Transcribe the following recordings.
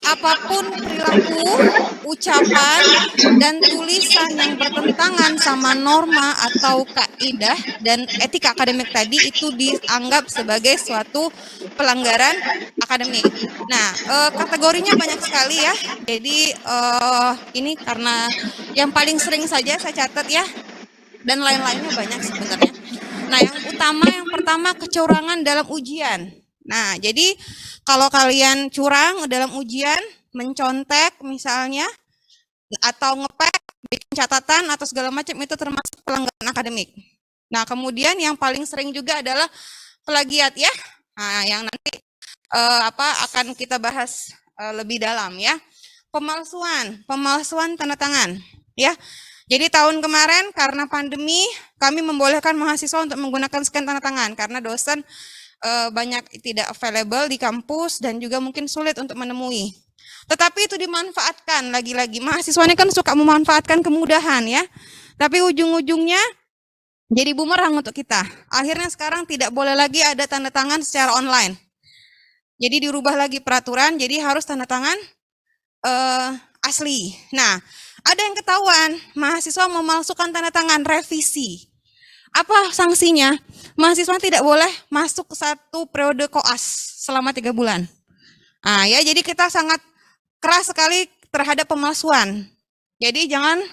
apapun perilaku, ucapan, dan tulisan yang bertentangan sama norma atau kaidah dan etika akademik tadi itu dianggap sebagai suatu pelanggaran akademik. Nah, kategorinya banyak sekali ya. Jadi ini karena yang paling sering saja saya catat ya, dan lain-lainnya banyak sebenarnya. Nah, yang utama yang pertama kecurangan dalam ujian. Nah, jadi kalau kalian curang dalam ujian, mencontek misalnya, atau ngepek, bikin catatan atau segala macam itu termasuk pelanggaran akademik. Nah, kemudian yang paling sering juga adalah plagiat ya. Nah, yang nanti akan kita bahas lebih dalam ya. Pemalsuan tanda tangan ya. Jadi tahun kemarin karena pandemi kami membolehkan mahasiswa untuk menggunakan scan tanda tangan karena dosen banyak tidak available di kampus dan juga mungkin sulit untuk menemui. Tetapi itu dimanfaatkan lagi-lagi. Mahasiswa ini kan suka memanfaatkan kemudahan ya. Tapi ujung-ujungnya jadi bumerang untuk kita. Akhirnya sekarang tidak boleh lagi ada tanda tangan secara online. Jadi dirubah lagi peraturan, jadi harus tanda tangan asli. Nah, ada yang ketahuan, mahasiswa memalsukan tanda tangan revisi. Apa sanksinya? Mahasiswa tidak boleh masuk ke satu periode koas selama 3 bulan. Nah, ya jadi kita sangat keras sekali terhadap pemalsuan. Jadi jangan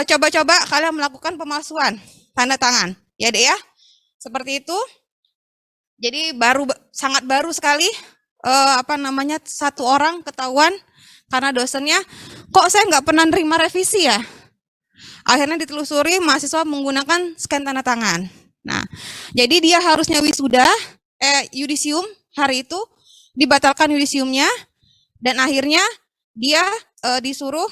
coba-coba kalian melakukan pemalsuan tanda tangan. Ya deh ya. Seperti itu. Jadi sangat baru sekali satu orang ketahuan karena dosennya, kok saya nggak pernah nerima revisi ya? Akhirnya ditelusuri mahasiswa menggunakan scan tanda tangan. Nah, jadi dia harusnya wisuda, yudisium hari itu, dibatalkan yudisiumnya, dan akhirnya dia disuruh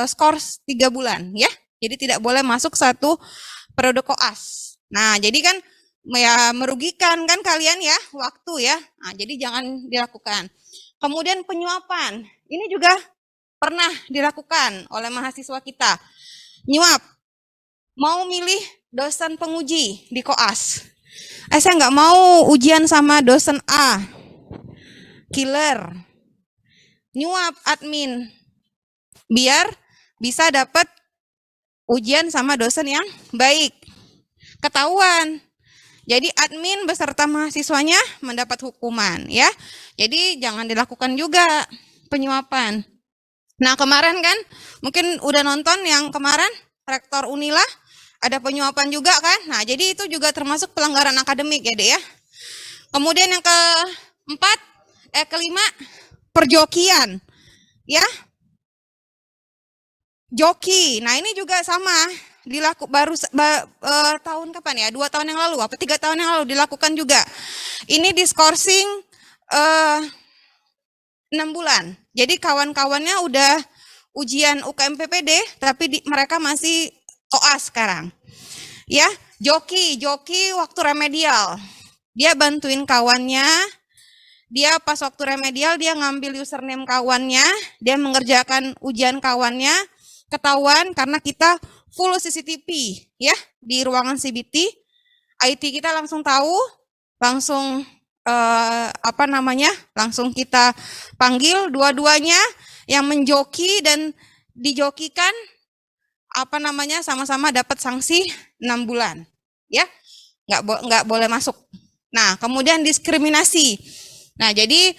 skor 3 bulan ya. Jadi tidak boleh masuk satu periode koas. Nah, jadi kan ya merugikan kan kalian ya, waktu ya. Nah, jadi jangan dilakukan. Kemudian penyuapan, ini juga pernah dilakukan oleh mahasiswa kita. Nyuap, mau milih dosen penguji di koas. Saya nggak mau ujian sama dosen A, killer. Nyuap admin, biar bisa dapat ujian sama dosen yang baik. Ketahuan. Jadi admin beserta mahasiswanya mendapat hukuman ya. Jadi jangan dilakukan juga penyuapan. Nah, kemarin kan mungkin udah nonton yang kemarin rektor Unila ada penyuapan juga kan. Nah, jadi itu juga termasuk pelanggaran akademik ya, Dek ya. Kemudian yang kelima perjokian. Ya. Joki. Nah, ini juga sama tahun kapan ya? 2 tahun yang lalu, 3 tahun yang lalu dilakukan juga. Ini diskorsing 6 bulan. Jadi kawan-kawannya udah ujian UKM PPD, tapi mereka masih koas sekarang. Ya, joki waktu remedial. Dia bantuin kawannya, dia pas waktu remedial dia ngambil username kawannya, dia mengerjakan ujian kawannya, ketahuan karena kita full CCTV ya di ruangan CBT, IT kita langsung tahu, langsung langsung kita panggil dua-duanya yang menjoki dan dijokikan sama-sama dapat sanksi 6 bulan ya, nggak boleh masuk. Nah, kemudian diskriminasi. Nah, jadi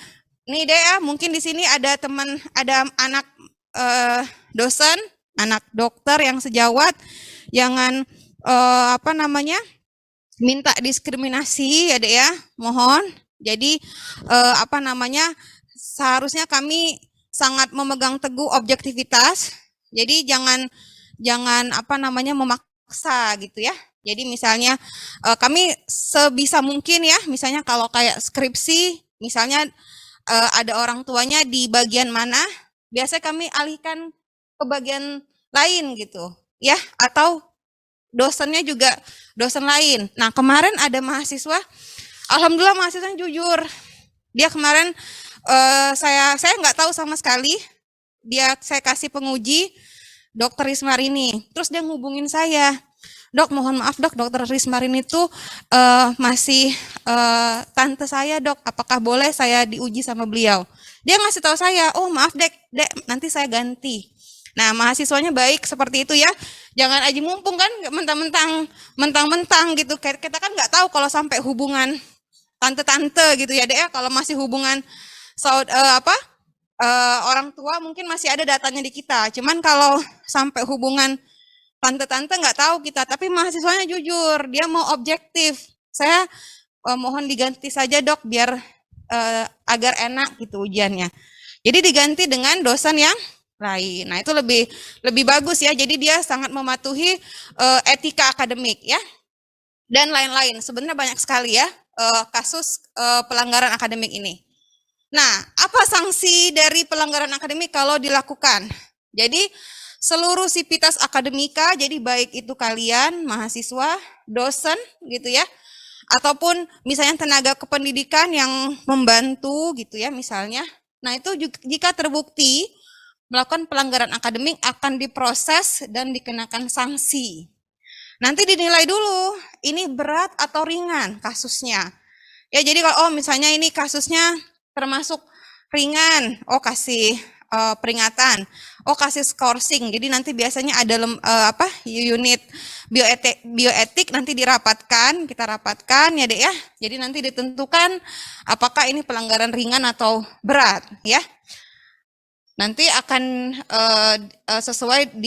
nih deh ya, mungkin di sini ada anak dosen, anak dokter yang sejawat, jangan minta diskriminasi ya Dek ya, mohon. Jadi seharusnya kami sangat memegang teguh objektivitas. Jadi jangan memaksa gitu ya. Jadi misalnya kami sebisa mungkin ya, misalnya kalau kayak skripsi, misalnya ada orang tuanya di bagian mana, biasanya kami alihkan ke bagian lain gitu ya, atau dosennya juga dosen lain. Nah, kemarin ada mahasiswa, alhamdulillah mahasiswa jujur. Dia kemarin saya nggak tahu sama sekali. Saya kasih penguji Dokter Rismarini. Terus dia ngubungin saya. Dok, mohon maaf dok, Dokter Rismarini itu masih tante saya dok. Apakah boleh saya diuji sama beliau? Dia ngasih tahu saya, oh maaf dek, nanti saya ganti. Nah, mahasiswanya baik seperti itu ya. Jangan aji mumpung kan, mentang-mentang gitu. Kita kan nggak tahu kalau sampai hubungan tante-tante gitu ya dek ya. Kalau masih hubungan orang tua mungkin masih ada datanya di kita. Cuman kalau sampai hubungan tante-tante nggak tahu kita. Tapi mahasiswanya jujur, dia mau objektif. Saya mohon diganti saja dok biar agar enak gitu ujiannya. Jadi diganti dengan dosen yang lain. Nah, itu lebih bagus ya. Jadi dia sangat mematuhi etika akademik ya. Dan lain-lain. Sebenarnya banyak sekali ya kasus pelanggaran akademik ini. Nah, apa sanksi dari pelanggaran akademik kalau dilakukan? Jadi seluruh sivitas akademika, jadi baik itu kalian mahasiswa, dosen gitu ya, ataupun misalnya tenaga kependidikan yang membantu gitu ya misalnya. Nah, itu juga, jika terbukti melakukan pelanggaran akademik akan diproses dan dikenakan sanksi. Nanti dinilai dulu ini berat atau ringan kasusnya. Ya, jadi kalau misalnya ini kasusnya termasuk ringan, kasih peringatan, kasih skorsing. Jadi nanti biasanya ada unit bioetik nanti kita rapatkan ya dek ya. Jadi nanti ditentukan apakah ini pelanggaran ringan atau berat ya. Nanti akan sesuai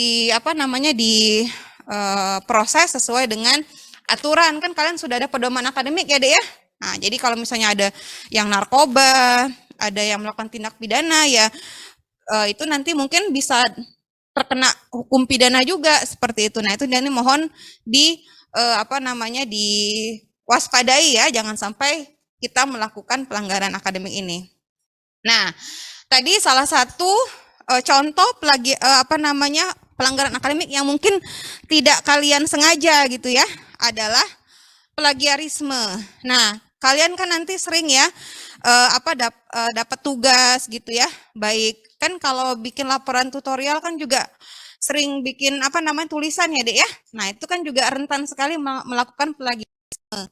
proses sesuai dengan aturan. Kan kalian sudah ada pedoman akademik ya dek ya. Nah, jadi kalau misalnya ada yang narkoba, ada yang melakukan tindak pidana ya itu nanti mungkin bisa terkena hukum pidana juga seperti itu. Nah, itu jadi mohon diwaspadai ya, jangan sampai kita melakukan pelanggaran akademik ini. Nah, tadi salah satu contoh pelanggaran akademik yang mungkin tidak kalian sengaja gitu ya adalah plagiarisme. Nah, kalian kan nanti sering ya dapat tugas gitu ya. Baik kan kalau bikin laporan tutorial kan juga sering bikin tulisan ya dek ya. Nah, itu kan juga rentan sekali melakukan plagiarisme.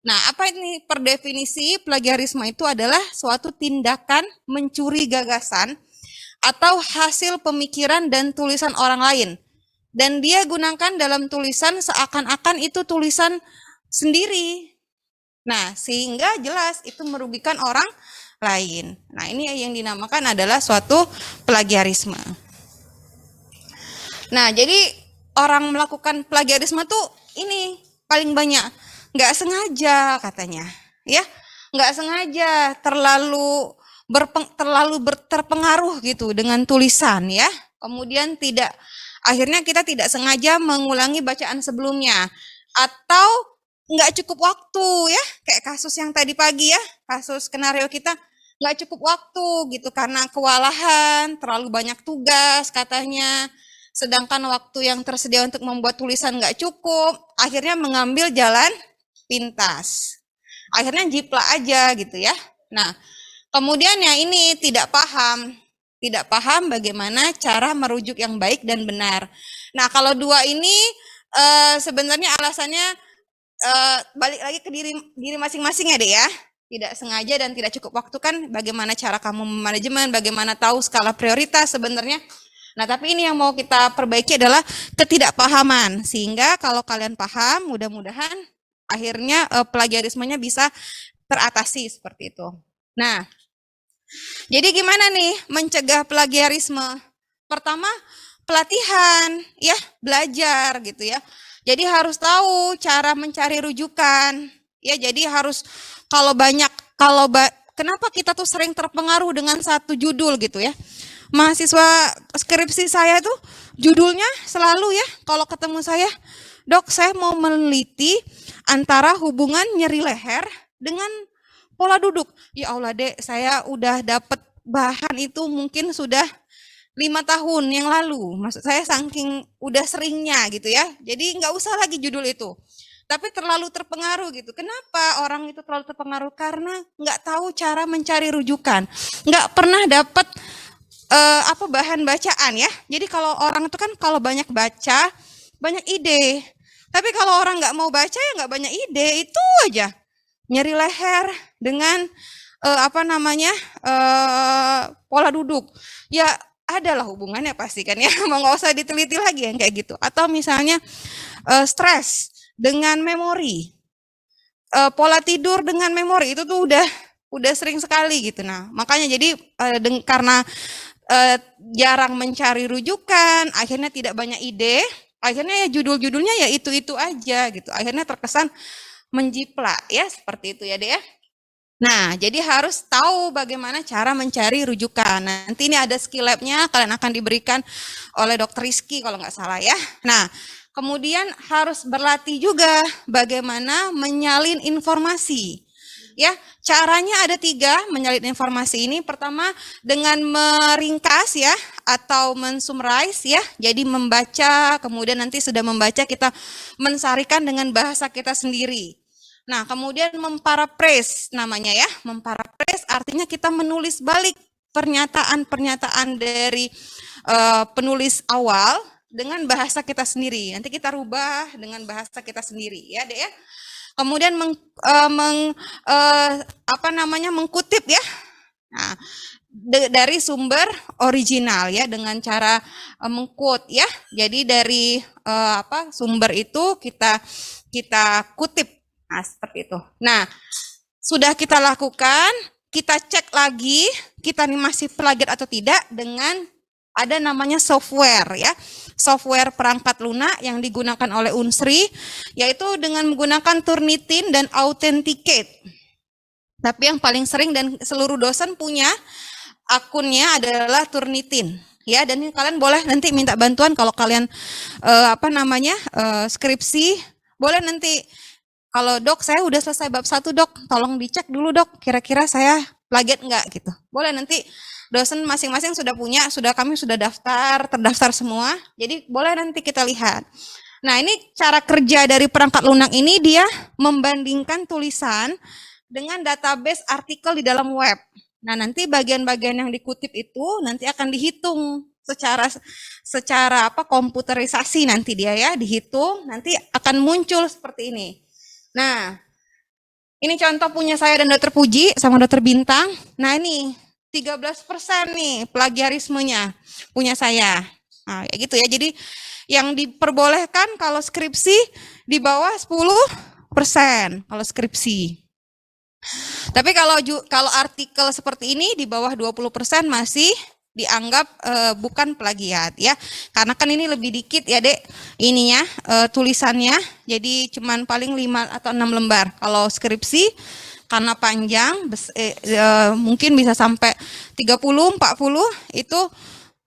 Nah, apa ini per definisi plagiarisme itu adalah suatu tindakan mencuri gagasan atau hasil pemikiran dan tulisan orang lain. Dan dia gunakan dalam tulisan seakan-akan itu tulisan sendiri. Nah, sehingga jelas itu merugikan orang lain. Nah, ini yang dinamakan adalah suatu plagiarisme. Nah, jadi orang melakukan plagiarisme tuh ini paling banyak nggak sengaja katanya, ya, nggak sengaja terlalu terpengaruh gitu dengan tulisan ya. Kemudian akhirnya kita tidak sengaja mengulangi bacaan sebelumnya atau nggak cukup waktu ya, kayak kasus yang tadi pagi ya, kasus skenario kita nggak cukup waktu gitu karena kewalahan, terlalu banyak tugas katanya, sedangkan waktu yang tersedia untuk membuat tulisan nggak cukup, akhirnya mengambil jalan pintas, akhirnya jiplak aja gitu ya. Nah, kemudian yang ini tidak paham bagaimana cara merujuk yang baik dan benar. Nah, kalau dua ini sebenarnya alasannya balik lagi ke diri masing-masing ya dek ya. Tidak sengaja dan tidak cukup waktu kan bagaimana cara kamu memanajemen, bagaimana tahu skala prioritas sebenarnya. Nah, tapi ini yang mau kita perbaiki adalah ketidakpahaman. Sehingga kalau kalian paham, mudah-mudahan akhirnya plagiarismenya bisa teratasi seperti itu. Nah, jadi gimana nih mencegah plagiarisme? Pertama, pelatihan, ya, belajar gitu ya. Jadi harus tahu cara mencari rujukan. Ya, jadi harus kenapa kita tuh sering terpengaruh dengan satu judul gitu ya. Mahasiswa skripsi saya tuh judulnya selalu ya, kalau ketemu saya, dok saya mau meneliti antara hubungan nyeri leher dengan pola duduk. Ya Allah dek, saya udah dapet bahan itu mungkin sudah 5 tahun yang lalu. Maksud saya saking udah seringnya gitu ya. Jadi nggak usah lagi judul itu. Tapi terlalu terpengaruh gitu. Kenapa orang itu terlalu terpengaruh? Karena nggak tahu cara mencari rujukan. Nggak pernah dapat bahan bacaan ya. Jadi kalau orang itu kan kalau banyak baca, banyak ide. Tapi kalau orang nggak mau baca ya nggak banyak ide. Itu aja. Nyeri leher dengan apa namanya, pola duduk. Ya adalah hubungannya pasti kan ya, mau nggak usah diteliti lagi yang kayak gitu. Atau misalnya stres dengan memori, pola tidur dengan memori itu tuh udah sering sekali gitu. Nah, makanya jadi karena jarang mencari rujukan, akhirnya tidak banyak ide, akhirnya ya judul-judulnya ya itu-itu aja gitu. Akhirnya terkesan menjiplak ya, seperti itu ya Dek ya. Nah, jadi harus tahu bagaimana cara mencari rujukan. Nanti ini ada skill lab-nya, kalian akan diberikan oleh Dr. Rizky kalau nggak salah ya. Nah, kemudian harus berlatih juga bagaimana menyalin informasi. Ya, caranya ada 3 menyalin informasi ini. Pertama dengan meringkas ya, atau mensummarize ya. Jadi membaca, kemudian nanti sudah membaca kita mensarikan dengan bahasa kita sendiri. Nah, kemudian memparaphrase namanya ya. Memparaphrase artinya kita menulis balik pernyataan-pernyataan dari penulis awal dengan bahasa kita sendiri. Nanti kita rubah dengan bahasa kita sendiri ya, Dek ya. Kemudian mengkutip ya. Nah, dari sumber original ya, dengan cara mengquote ya. Jadi dari sumber itu kita kutip. Nah, seperti itu. Nah, sudah kita lakukan, kita cek lagi, kita nih masih plagiat atau tidak dengan ada namanya software ya. Software perangkat lunak yang digunakan oleh Unsri, yaitu dengan menggunakan Turnitin dan Authenticate. Tapi yang paling sering dan seluruh dosen punya akunnya adalah Turnitin. Ya, dan ini kalian boleh nanti minta bantuan kalau kalian skripsi, boleh nanti. Kalau dok, saya udah selesai bab 1 dok, tolong dicek dulu dok, kira-kira saya plagiat enggak gitu. Boleh nanti dosen masing-masing kami sudah terdaftar semua, jadi boleh nanti kita lihat. Nah, ini cara kerja dari perangkat lunak ini, dia membandingkan tulisan dengan database artikel di dalam web. Nah, nanti bagian-bagian yang dikutip itu nanti akan dihitung secara komputerisasi nanti dia ya, dihitung, nanti akan muncul seperti ini. Nah, ini contoh punya saya dan Dr. Puji sama Dr. Bintang. Nah, ini 13% nih plagiarismenya punya saya. Nah, ya gitu ya. Jadi yang diperbolehkan kalau skripsi di bawah 10% kalau skripsi. Tapi kalau artikel seperti ini di bawah 20% masih dianggap bukan plagiat ya, karena kan ini lebih dikit ya Dek ininya tulisannya, jadi cuman paling 5 atau 6 lembar. Kalau skripsi karena panjang mungkin bisa sampai 30-40, itu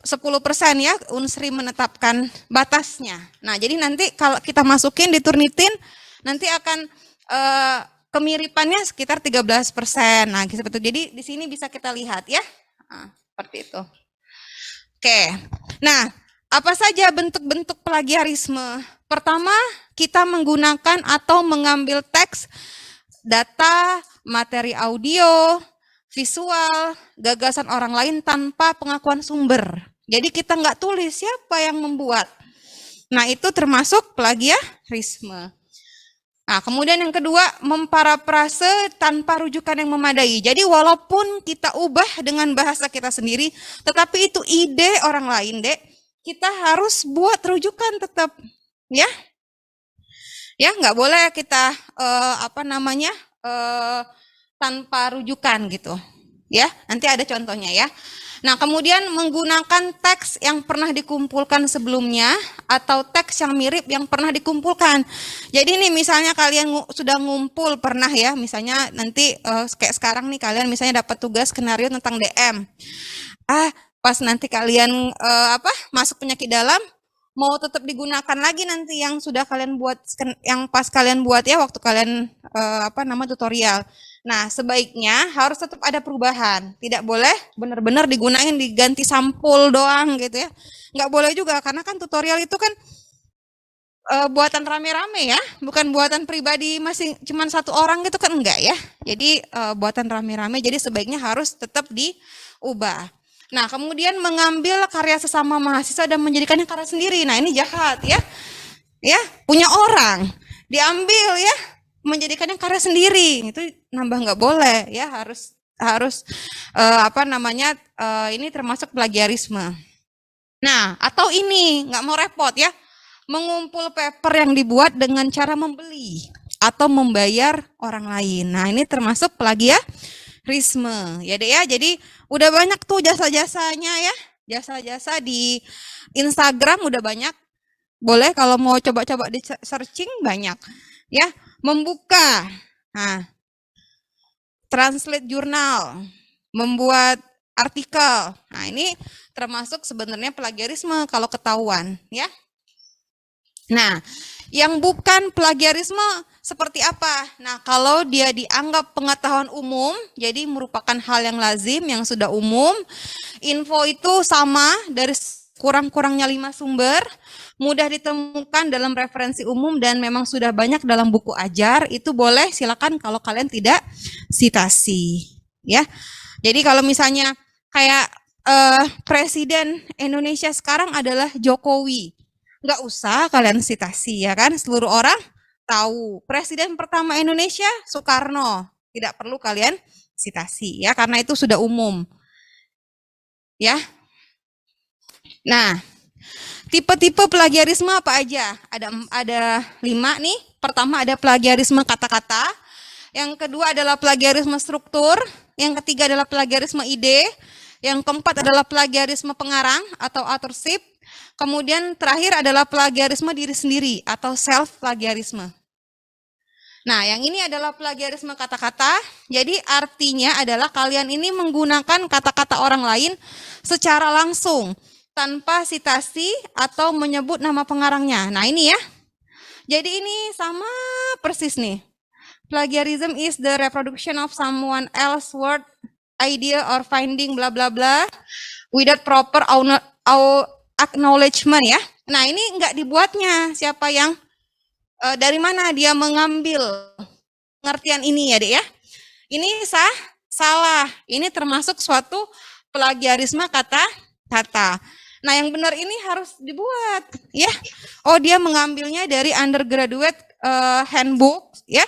10% ya Unsri menetapkan batasnya. Nah, jadi nanti kalau kita masukin di Turnitin nanti akan kemiripannya sekitar 13%. Nah, seperti itu. Jadi di sini bisa kita lihat ya. Nah, seperti itu. Oke. Nah, apa saja bentuk-bentuk plagiarisme? Pertama, kita menggunakan atau mengambil teks, data, materi audio, visual, gagasan orang lain tanpa pengakuan sumber. Jadi kita nggak tulis siapa yang membuat. Nah, itu termasuk plagiarisme. Nah, kemudian yang kedua, memparafrase tanpa rujukan yang memadai. Jadi walaupun kita ubah dengan bahasa kita sendiri, tetapi itu ide orang lain, Dek, kita harus buat rujukan tetap, ya. Ya, nggak boleh kita tanpa rujukan gitu. Ya, nanti ada contohnya ya. Nah, kemudian menggunakan teks yang pernah dikumpulkan sebelumnya atau teks yang mirip yang pernah dikumpulkan. Jadi nih misalnya kalian sudah ngumpul pernah ya, misalnya nanti kayak sekarang nih kalian misalnya dapat tugas skenario tentang DM. Pas nanti kalian masuk penyakit dalam, mau tetap digunakan lagi nanti yang sudah kalian buat, yang pas kalian buat ya waktu kalian tutorial. Nah, sebaiknya harus tetap ada perubahan. Tidak boleh benar-benar digunain diganti sampul doang gitu ya. Nggak boleh juga, karena kan tutorial itu kan buatan rame-rame ya, bukan buatan pribadi cuman satu orang gitu kan, enggak ya. Jadi buatan rame-rame, jadi sebaiknya harus tetap diubah. Nah, kemudian mengambil karya sesama mahasiswa dan menjadikannya karya sendiri. Nah, ini jahat ya. Ya, punya orang diambil ya, menjadikannya karya sendiri. Itu nambah nggak boleh ya, harus ini termasuk plagiarisme. Nah, atau ini nggak mau repot ya, mengumpul paper yang dibuat dengan cara membeli atau membayar orang lain. Nah, ini termasuk plagiarisme. Ya deh ya, jadi udah banyak tuh jasa-jasanya ya. Jasa-jasa di Instagram udah banyak. Boleh kalau mau coba-coba di searching banyak. Ya, membuka. Nah, translate jurnal, membuat artikel. Nah, ini termasuk sebenarnya plagiarisme kalau ketahuan, ya. Nah, yang bukan plagiarisme seperti apa? Nah, kalau dia dianggap pengetahuan umum, jadi merupakan hal yang lazim, yang sudah umum, info itu sama dari kurang-kurangnya 5 sumber, mudah ditemukan dalam referensi umum dan memang sudah banyak dalam buku ajar, itu boleh, silakan kalau kalian tidak sitasi, ya. Jadi kalau misalnya kayak Presiden Indonesia sekarang adalah Jokowi, nggak usah kalian sitasi ya kan, seluruh orang tahu. Presiden pertama Indonesia Soekarno, tidak perlu kalian sitasi ya, karena itu sudah umum ya. Nah, tipe-tipe plagiarisme apa aja? Ada 5 nih. Pertama ada plagiarisme kata-kata, yang kedua adalah plagiarisme struktur, yang ketiga adalah plagiarisme ide, yang keempat adalah plagiarisme pengarang atau authorship, kemudian terakhir adalah plagiarisme diri sendiri atau self plagiarisme. Nah, yang ini adalah plagiarisme kata-kata. Jadi artinya adalah kalian ini menggunakan kata-kata orang lain secara langsung tanpa sitasi atau menyebut nama pengarangnya. Nah, ini ya. Jadi ini sama persis nih. Plagiarism is the reproduction of someone else's word, idea, or finding bla bla bla without proper acknowledgement ya. Nah, ini enggak dibuatnya siapa yang dari mana dia mengambil pengertian ini ya, Dek ya. Ini salah. Ini termasuk suatu plagiarisme kata-kata. Nah, yang benar ini harus dibuat ya. Oh, dia mengambilnya dari undergraduate handbook ya.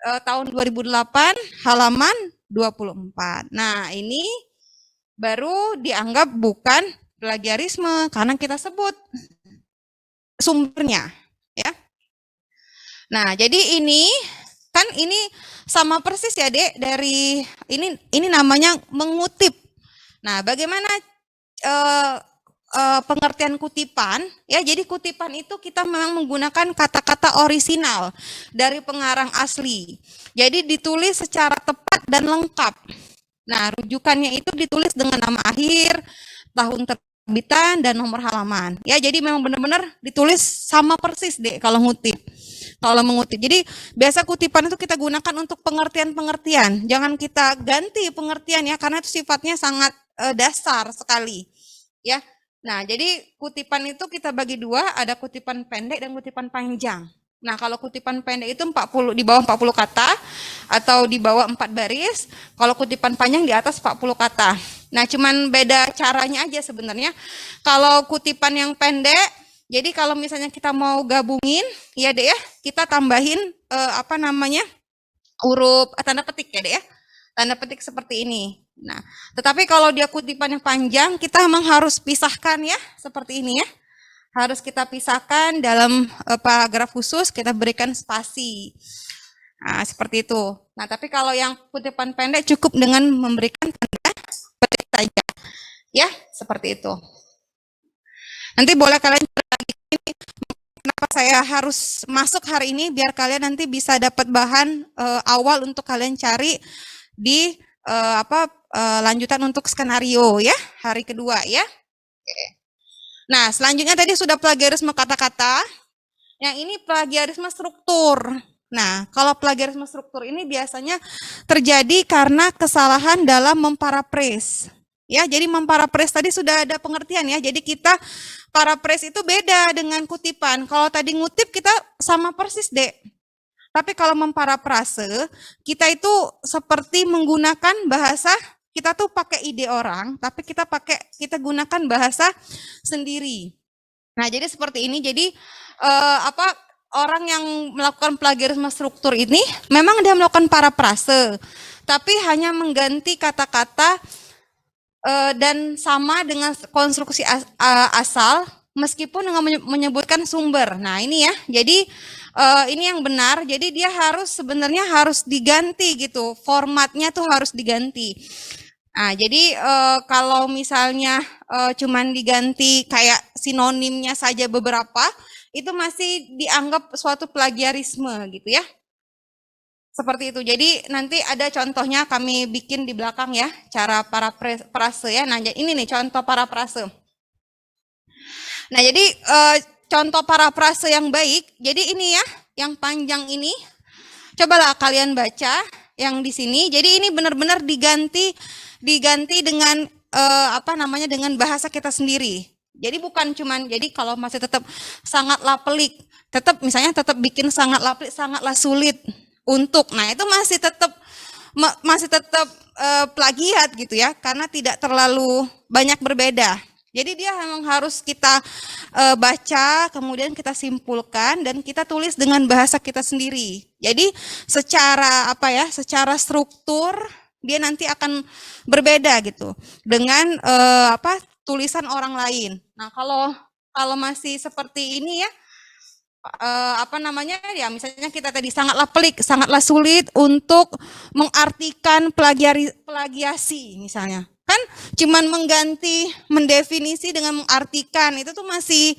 Tahun 2008 halaman 24. Nah, ini baru dianggap bukan plagiarisme karena kita sebut sumbernya ya. Nah, jadi ini kan ini sama persis ya, Dek, dari ini namanya mengutip. Nah, bagaimana pengertian kutipan ya? Jadi kutipan itu kita memang menggunakan kata-kata orisinal dari pengarang asli. Jadi ditulis secara tepat dan lengkap. Nah, rujukannya itu ditulis dengan nama akhir, tahun terbitan, dan nomor halaman. Ya, jadi memang benar-benar ditulis sama persis, Dek, kalau ngutip. Kalau mengutip. Jadi biasa kutipan itu kita gunakan untuk pengertian-pengertian. Jangan kita ganti pengertian ya, karena itu sifatnya sangat dasar sekali. Ya. Nah, jadi kutipan itu kita bagi dua, ada kutipan pendek dan kutipan panjang. Nah, kalau kutipan pendek itu 40 di bawah 40 kata atau di bawah 4 baris. Kalau kutipan panjang di atas 40 kata. Nah, cuman beda caranya aja sebenarnya. Kalau kutipan yang pendek, jadi kalau misalnya kita mau gabungin, ya Dek ya, kita tambahin huruf tanda petik ya Dek ya. Tanda petik seperti ini. Nah, tetapi kalau dia kutipan yang panjang, kita memang harus pisahkan ya, seperti ini ya. Harus kita pisahkan dalam paragraf khusus, kita berikan spasi. Nah, seperti itu. Nah, tapi kalau yang kutipan pendek cukup dengan memberikan tanda petik saja. Ya, seperti itu. Nanti boleh kalian lagi kenapa saya harus masuk hari ini, biar kalian nanti bisa dapat bahan awal untuk kalian cari di lanjutan untuk skenario ya, hari kedua ya. Oke. Nah, selanjutnya tadi sudah plagiarisme kata-kata. Yang ini plagiarisme struktur. Nah, kalau plagiarisme struktur ini biasanya terjadi karena kesalahan dalam memparaphrase. Ya, jadi memparaphrase tadi sudah ada pengertian ya. Jadi kita paraphrase itu beda dengan kutipan. Kalau tadi ngutip kita sama persis, Dek. Tapi kalau memparaphrase, kita itu seperti menggunakan bahasa, kita tuh pakai ide orang, tapi kita gunakan bahasa sendiri. Nah, jadi seperti ini. Jadi orang yang melakukan plagiarisme struktur ini memang dia melakukan parafrase, tapi hanya mengganti kata-kata dan sama dengan konstruksi asal meskipun dengan menyebutkan sumber. Nah, ini ya. Jadi ini yang benar. Jadi dia sebenarnya harus diganti gitu. Formatnya tuh harus diganti. Nah, jadi kalau misalnya cuman diganti kayak sinonimnya saja beberapa, itu masih dianggap suatu plagiarisme gitu ya. Seperti itu. Jadi nanti ada contohnya kami bikin di belakang ya, cara parafrase ya. Nah, ini nih contoh parafrase. Nah, jadi contoh parafrase yang baik. Jadi ini ya, yang panjang ini. Cobalah kalian baca yang di sini. Jadi ini benar-benar diganti dengan dengan bahasa kita sendiri. Jadi bukan cuman, jadi kalau masih tetap sangatlah pelik, misalnya tetap bikin sangatlah pelik, sangatlah sulit untuk. Nah, itu masih tetap plagiat gitu ya, karena tidak terlalu banyak berbeda. Jadi dia memang harus kita baca, kemudian kita simpulkan dan kita tulis dengan bahasa kita sendiri. Jadi secara secara struktur dia nanti akan berbeda gitu dengan tulisan orang lain. Nah, kalau masih seperti ini ya, ya misalnya kita tadi sangatlah pelik, sangatlah sulit untuk mengartikan plagiasi misalnya. Kan cuman mengganti, mendefinisi dengan mengartikan, itu tuh masih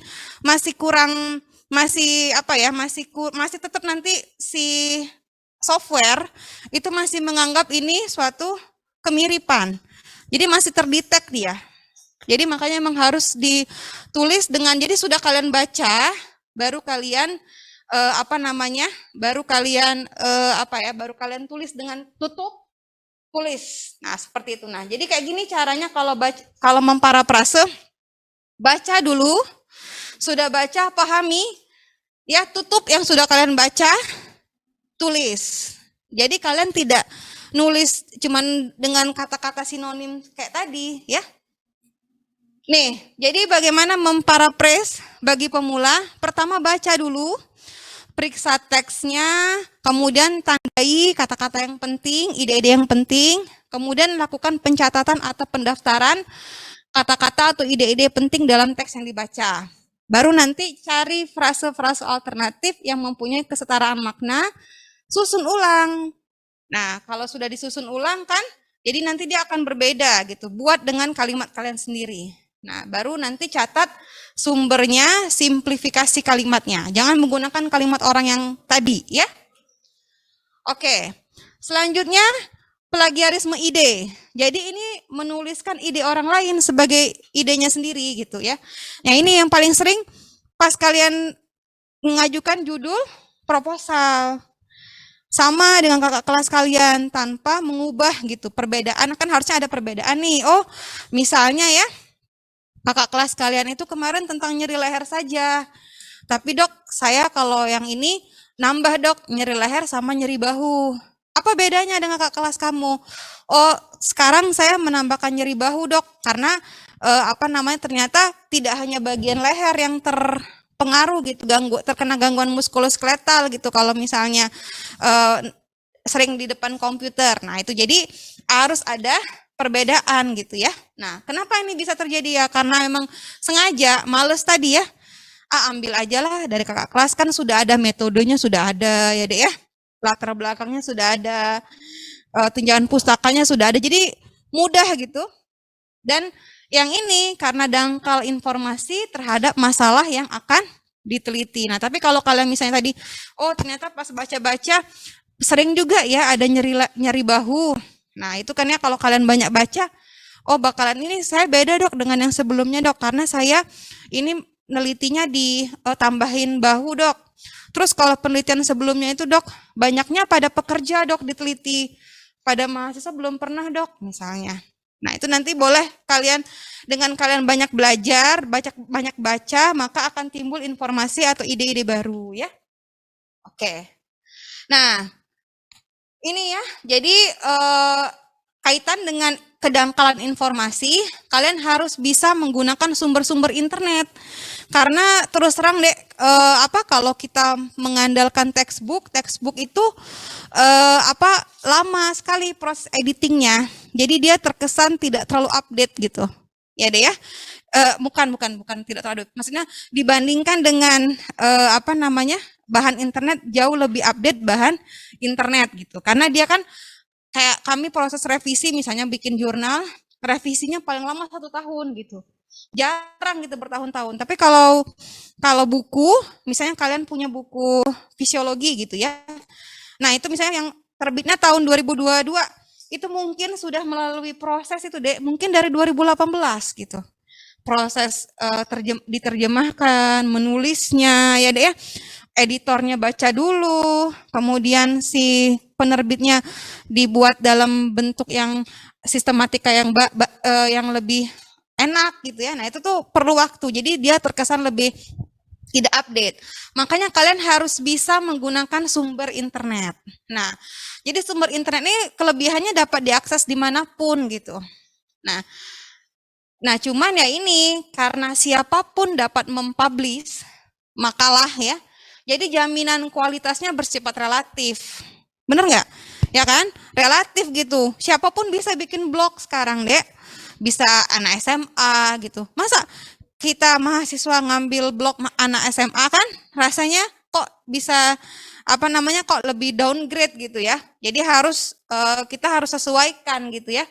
kurang, masih tetap nanti si software itu masih menganggap ini suatu kemiripan. Jadi masih terdetek dia. Jadi makanya memang harus ditulis dengan, jadi sudah kalian baca, baru kalian baru kalian tulis dengan tutup tulis. Nah, seperti itu. Nah, jadi kayak gini caranya kalau memparafrase, baca dulu, sudah baca pahami, ya tutup yang sudah kalian baca, tulis. Jadi kalian tidak nulis cuman dengan kata-kata sinonim kayak tadi, ya. Nih, jadi bagaimana memparaphrase bagi pemula? Pertama baca dulu, periksa teksnya, kemudian tandai kata-kata yang penting, ide-ide yang penting, kemudian lakukan pencatatan atau pendaftaran kata-kata atau ide-ide penting dalam teks yang dibaca. Baru nanti cari frase-frase alternatif yang mempunyai kesetaraan makna, susun ulang. Nah, kalau sudah disusun ulang kan, jadi nanti dia akan berbeda gitu, buat dengan kalimat kalian sendiri. Nah, baru nanti catat sumbernya, simplifikasi kalimatnya. Jangan menggunakan kalimat orang yang tadi, ya. Oke, selanjutnya plagiarisme ide. Jadi ini menuliskan ide orang lain sebagai idenya sendiri gitu ya. Nah, ini yang paling sering pas kalian mengajukan judul proposal. Sama dengan kakak kelas kalian tanpa mengubah gitu. Perbedaan, kan harusnya ada perbedaan nih. Oh, misalnya ya, kakak kelas kalian itu kemarin tentang nyeri leher saja. Tapi dok, saya kalau yang ini nambah dok, nyeri leher sama nyeri bahu. Apa bedanya dengan kakak kelas kamu? Oh, sekarang saya menambahkan nyeri bahu dok, karena ternyata tidak hanya bagian leher yang terpengaruh gitu, terkena gangguan muskuloskeletal gitu. Kalau misalnya sering di depan komputer. Nah, itu jadi harus ada perbedaan gitu ya. Nah, kenapa ini bisa terjadi ya? Karena memang sengaja, males tadi ya. Ambil aja lah dari kakak kelas, kan sudah ada metodenya, sudah ada ya deh ya. Latar belakangnya sudah ada, tinjauan pustakanya sudah ada. Jadi mudah gitu. Dan yang ini karena dangkal informasi terhadap masalah yang akan diteliti. Nah, tapi kalau kalian misalnya tadi, oh ternyata pas baca-baca sering juga ya ada nyeri bahu. Nah, itu kan ya kalau kalian banyak baca, oh bakalan ini saya beda dok dengan yang sebelumnya dok, karena saya ini nelitinya ditambahin bahu dok. Terus kalau penelitian sebelumnya itu dok, banyaknya pada pekerja dok diteliti, pada mahasiswa belum pernah dok misalnya. Nah, itu nanti boleh kalian, dengan kalian banyak belajar, banyak baca, maka akan timbul informasi atau ide-ide baru ya. Oke. Nah, ini ya, jadi kaitan dengan kedangkalan informasi, kalian harus bisa menggunakan sumber-sumber internet. Karena terus terang deh, kalau kita mengandalkan textbook itu lama sekali proses editingnya. Jadi dia terkesan tidak terlalu update gitu. Ya deh ya. Bukan tidak terlalu. Maksudnya dibandingkan dengan bahan internet jauh lebih update bahan internet gitu. Karena dia kan kayak kami proses revisi misalnya bikin jurnal, revisinya paling lama 1 tahun gitu. Jarang gitu bertahun-tahun. Tapi kalau buku, misalnya kalian punya buku fisiologi gitu ya. Nah, itu misalnya yang terbitnya tahun 2022, itu mungkin sudah melalui proses itu deh, mungkin dari 2018 gitu. Proses diterjemahkan, menulisnya ya deh ya. Editornya baca dulu, kemudian si penerbitnya dibuat dalam bentuk yang sistematika yang lebih enak gitu ya. Nah, itu tuh perlu waktu. Jadi dia terkesan lebih tidak update. Makanya kalian harus bisa menggunakan sumber internet. Nah, jadi sumber internet ini kelebihannya dapat diakses dimanapun gitu. Nah, cuman ya ini karena siapapun dapat mempublish makalah ya. Jadi jaminan kualitasnya bersifat relatif. Bener nggak? Ya kan? Relatif gitu. Siapapun bisa bikin blog sekarang, Dek. Bisa anak SMA gitu. Masa kita mahasiswa ngambil blog anak SMA kan rasanya kok bisa kok lebih downgrade gitu ya. Jadi kita harus sesuaikan gitu ya.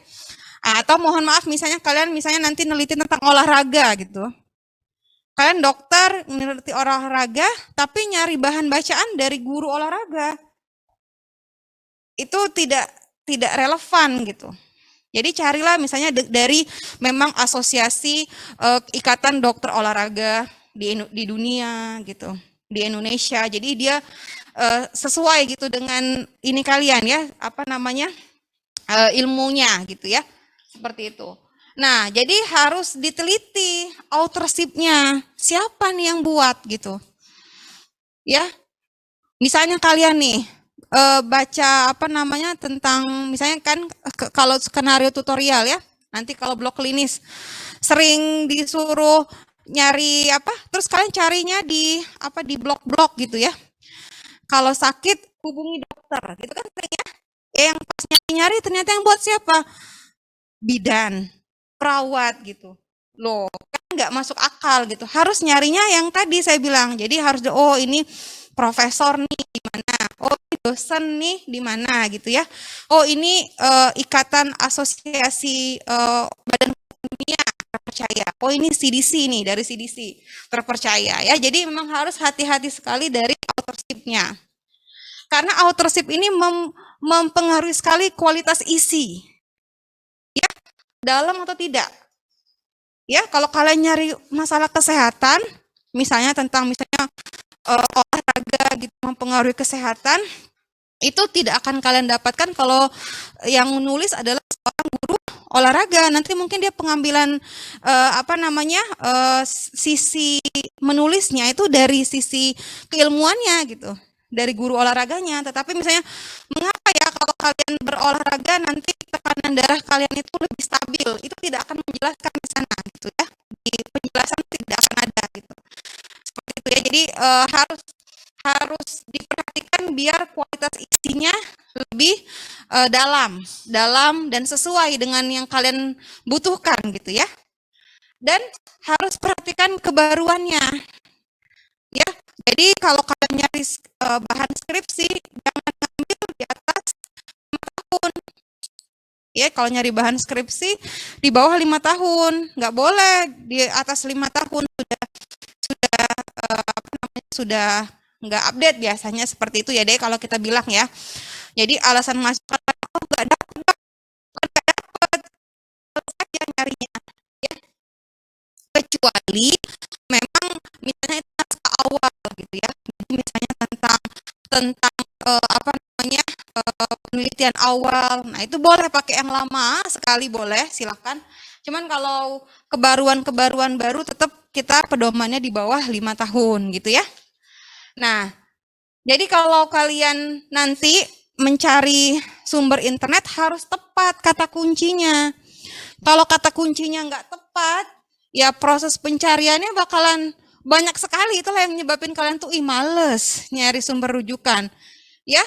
Atau mohon maaf misalnya kalian nanti neliti tentang olahraga gitu. Kalian dokter meneliti olahraga tapi nyari bahan bacaan dari guru olahraga. Itu tidak relevan gitu. Jadi carilah misalnya dari memang asosiasi ikatan dokter olahraga di dunia gitu, di Indonesia. Jadi dia sesuai gitu dengan ini kalian ya, ilmunya gitu ya. Seperti itu. Nah, jadi harus diteliti authorship-nya. Siapa nih yang buat gitu. Ya. Misalnya kalian nih baca tentang misalnya kan kalau skenario tutorial ya, nanti kalau blog klinis sering disuruh nyari terus kalian carinya di blog-blog gitu ya. Kalau sakit hubungi dokter gitu kan sering ya. Yang pas nyari ternyata yang buat siapa? Bidan, perawat gitu. Loh, kan nggak masuk akal gitu. Harus nyarinya yang tadi saya bilang. Jadi harus ini profesor nih di mana? Oh, ini dosen nih di mana gitu ya. Oh, ini ikatan asosiasi badan dunia terpercaya. Oh, ini CDC nih, dari CDC terpercaya ya. Jadi memang harus hati-hati sekali dari authorship-nya. Karena authorship ini mempengaruhi sekali kualitas isi. Ya, dalam atau tidak. Ya, kalau kalian nyari masalah kesehatan, misalnya olahraga gitu mempengaruhi kesehatan, itu tidak akan kalian dapatkan kalau yang menulis adalah seorang guru olahraga. Nanti mungkin dia pengambilan sisi menulisnya itu dari sisi keilmuannya gitu, dari guru olahraganya. Tetapi misalnya mengapa ya kalau kalian berolahraga nanti tekanan darah kalian itu lebih stabil, itu tidak akan menjelaskan di sana gitu ya, di penjelasan tidak akan ada gitu. Seperti itu ya. Jadi harus diperhatikan biar kualitas isinya lebih dalam dan sesuai dengan yang kalian butuhkan gitu ya. Dan harus perhatikan kebaruannya. Ya. Jadi kalau kalian nyari bahan skripsi jangan ngambil di atas 5 tahun. Ya, kalau nyari bahan skripsi di bawah 5 tahun, nggak boleh di atas 5 tahun sudah nggak update biasanya seperti itu ya deh kalau kita bilang ya. Jadi alasan mahasiswa nggak dapat saja nyarinya ya. Kecuali memang misalnya itu naskah awal gitu ya. Jadi misalnya tentang penelitian awal. Nah, itu boleh pakai yang lama sekali boleh, silakan. Cuman kalau kebaruan baru tetap kita pedomannya di bawah 5 tahun gitu ya. Nah, jadi kalau kalian nanti mencari sumber internet harus tepat kata kuncinya. Kalau kata kuncinya nggak tepat, ya proses pencariannya bakalan banyak sekali. Itulah yang menyebabkan kalian tuh males nyari sumber rujukan. Ya,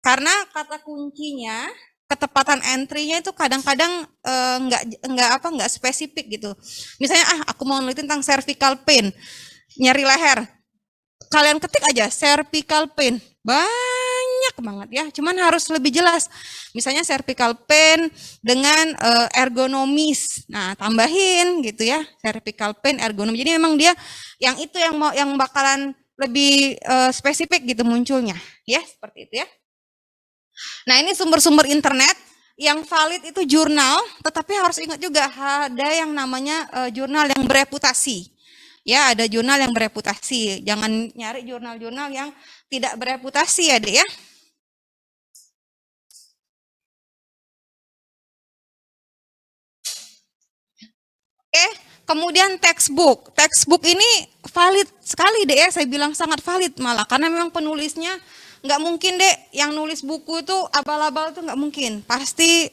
karena kata kuncinya ketepatan entry-nya itu kadang-kadang nggak spesifik gitu. Misalnya aku mau nulis tentang cervical pain, nyari leher. Kalian ketik aja cervical pain, banyak banget ya. Cuman harus lebih jelas. Misalnya cervical pain dengan ergonomis. Nah, tambahin gitu ya, cervical pain ergonomis. Jadi memang dia yang itu yang bakalan lebih spesifik gitu munculnya, ya seperti itu ya. Nah, ini sumber-sumber internet yang valid itu jurnal, tetapi harus ingat juga ada yang namanya jurnal yang bereputasi. Ya, ada jurnal yang bereputasi. Jangan nyari jurnal-jurnal yang tidak bereputasi ya, Dek ya. Oke, kemudian textbook. Textbook ini valid sekali, Dek ya. Saya bilang sangat valid malah karena memang penulisnya nggak mungkin deh yang nulis buku itu abal-abal tuh nggak mungkin, pasti